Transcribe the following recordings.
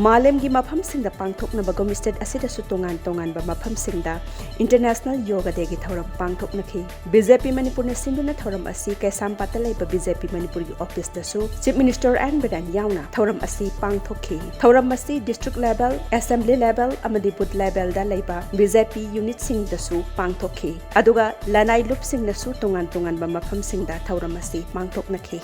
मालेमगी मफमसिंगदा पांगथोकनबा गोम state असिदासु तोंगान-तोंगानबा मफमसिंगदा international yoga day की थौरम पांगथोकनखि BJP मणिपुरना सिंधुना थौरम असि कैसामपाता लैबा बीजेपी मणिपुर की ऑफिस दसु चीफ मिनिस्टर एन बिरेन यावना थौरम असि पांगथोकखि थौरम असि डिस्ट्रिक्ट लेवल असेंबली लेवल अमदि बूथ लेवल दा लैबा बीजेपी यूनिट सिंग दसु पांगथोकखि अदुगा लानाई लुप सिंग दसु तोंगान-तोंगानबा मफमसिंगदा थौरम असि पांगथोकनखि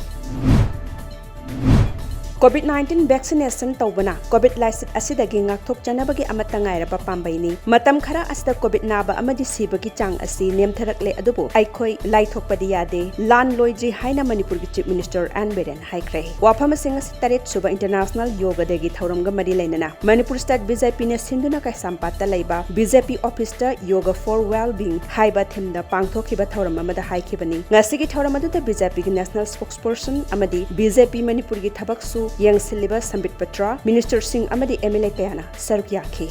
COVID-19 vaccination तौबना COVID लाइसिट असिदगी ngakthok chanabagi amata ngairaba pambaini matam khara asida COVID naba amadi sibagi chang asi nemtharakle adubu aikhoi laithokpadi yade lan loiji haina manipur gi chief minister an beren haikre wafam sing asi taret suba international yoga day gi thauramga mari lainana manipur state BJP ne sinduna kai sampatta leiba BJP office ta yoga for well being haiba thimda pangthokhiba thauram amada haikibani ngasigi thauram adu ta BJP gi national spokesperson amadi BJP manipur gi thabak su yang siliba sambit patra minister singh amadi MLA kayana saruk yakhi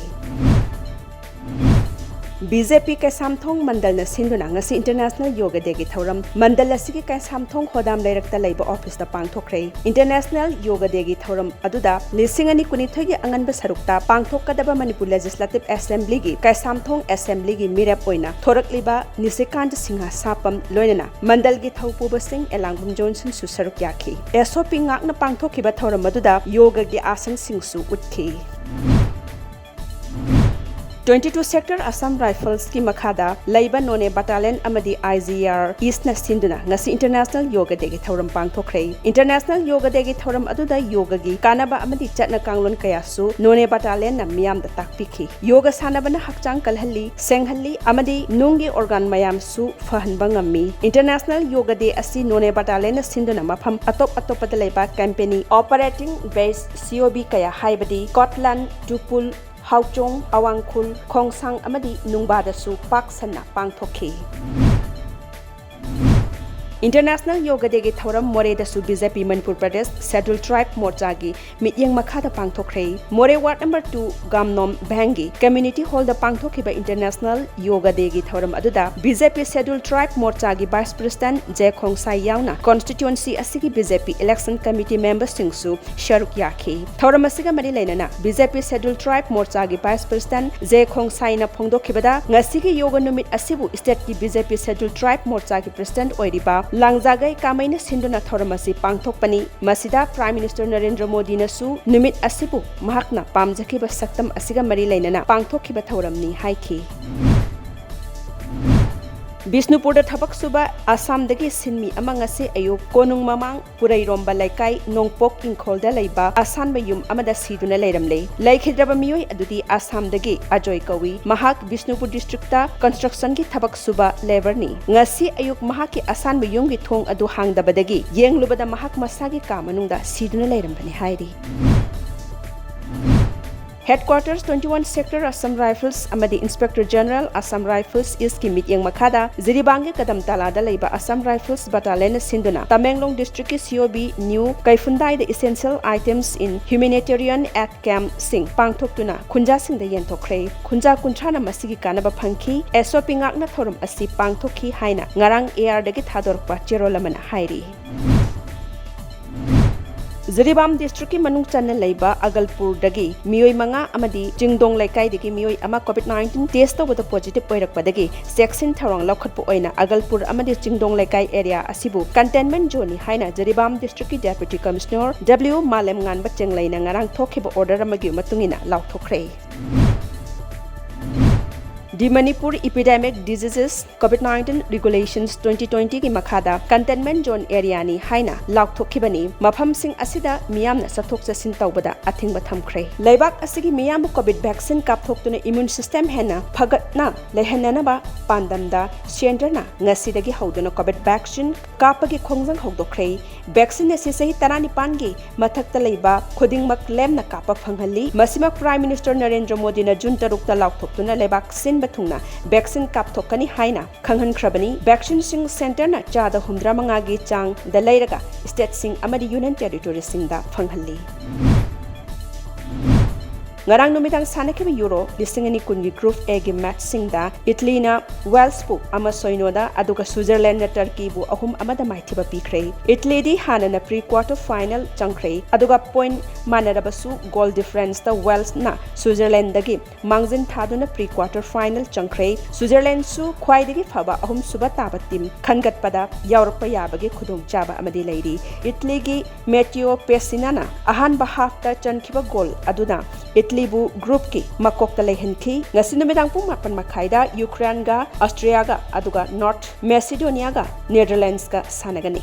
BJP के सामथोंग मंडल न सिंधुना ngasi international yoga day gi thauram mandal asigi kai samthong khodam leirakta leiba office da pangthokre international yoga day gi thauram aduda lisingani kunithoi gi anganba sarukta pangthokadaba manipur legislative assembly gi kai samthong assembly gi mirap oina thorakliba nisekant singha sapam loinana mandal gi thaupuba sing elangbum johnson su saruk yakhi SOP ngakna pangthokhiba thauram aduda yoga gi asan sing su utkhi 22 sector Assam Rifles ki makhada laiba none battalion amadi IGAR East na sinduna ngasi international yoga day gi thauram pangthokre international yoga day gi thauram aduda yoga gi kanaba amadi chatna kanglon kayasu none battalion na miyam da takpikhi yoga sanabana hakchang kalhalli senghalli amadi nungi organ mayam su fahanba ngammi international yoga day asi none battalion na sinduna mafam atop pada laiba campaign operating base COB kaya haibadi Scotland Tupul Hauchong Awangkhul Khongsang amadi Nungbadasu Pak Sanna Pangthokhi International Yoga Day gi thauram More dasu BJP Manipur Pradesh Scheduled Tribe Morcha gi mityeng makhada pangthokre More Ward number 2 Gamnom Bhangi Community Hall da pangthokhiba International Yoga Day gi thauram aduda BJP Scheduled Tribe Morcha gi Vice President J Khongsai yauna constituency asigi BJP Election Committee members singsu sharuk yakhi thauram asiga mari lainana BJP Scheduled Tribe Morcha gi Vice President J Khongsai na phongdokhibada ngasigi yoga numit asibu state ki BJP Scheduled Tribe Morcha gi President oiriba Langzagai kamaina sinduna thoramasi pangthokpani masida Prime Minister Narendra Modi na su numit asibu mahakna pamjakhiba saktam asiga mari lainana pangthokhiba thoramni haikhi Bisnupur da thabak suba Assam dagi sinmi amang ase ayo konung mamang purairomba laikai nongpok ingkhol da leiba asan mayum amada siduna leiramle laikhidraba miyoi adudi Assam dagi ajoy kawi mahak Bisnupur district ta construction gi thabak suba labor ni ngasi ayuk mahak ki asan mayum gi thong adu hangdabadagi yenglubada mahak masagi kamanungda siduna leirambani hairi Headquarters 21 Sector Assam Rifles amadi Inspector General Assam Rifles is ki mityeng makhada JIRIBAM ge kadam talada leiba Assam Rifles Battalion sinduna Tamenglong District ki COB new kaifundai the essential items in humanitarian at camp sing pangthoktuna khunja sing da yenthokre khunja kunthana masigi kanaba phangki SOP ngakna thorum asi pangthokhi haina ngarang AR dagi thadorpa cherolamana hairi JIRIBAM district ki manung channa leiba Agalpur dagi miyoi manga amadi Jingdong laikai dagi miyoi ama COVID-19 test tawada positive oirakpadagi section tharong laukhatpu oina Agalpur amadi Jingdong laikai area asibu containment zone ni haina JIRIBAM district ki deputy commissioner W Malem nganba chenglaina ngarang thokhiba order amagi matungina lauthokre The Manipur Epidemic Diseases COVID-19 Regulations 2020 ki makhada containment zone area ni haina laukthokibani mafam sing asida miyamna sathok chasin tawbada athingba thamkhre leibak asigi miyam COVID vaccine kapthoktuna immune system hena phagatna lehanana ba pandamda center na ngasidagi hauduna COVID vaccine kapagi khongjang hogdokre vaccine asi sahi 19 gi mathakta leiba khodingmak lemna kapa phanghalli masima Prime Minister Narendra Modi na June 3 ta laukthokuna leibak sin bathungna vaccine kapthokani haina khanghan khrabani vaccine sing center na chada humdra manga gi chang da leiraga state sing amadi union territory sing da phanghalli ngarang numidang sanakhiba Euro 2020 Group A gi match singda Italy na Wales pu ama soinoda aduga Switzerland na Turkey bu ahum amada maithiba pikre Italy di hana na pre-quarter final changkre aduga point manarabasu goal difference ta Wales na Switzerland dagi mangjin thaduna pre-quarter final changkre Switzerland su khwaidagi phaba ahum suba taba team khangatpada yaurakpa yabagi khudum chaba amadi leiri Italy gi Matteo Pessina ahanba half ta chankhiba goal aduna Italy bu group ki makok ta lehenki ngasi numidang pung 8:30 da Ukraine ga Austria ga aduga North Macedonia ga Netherlands ga sanagani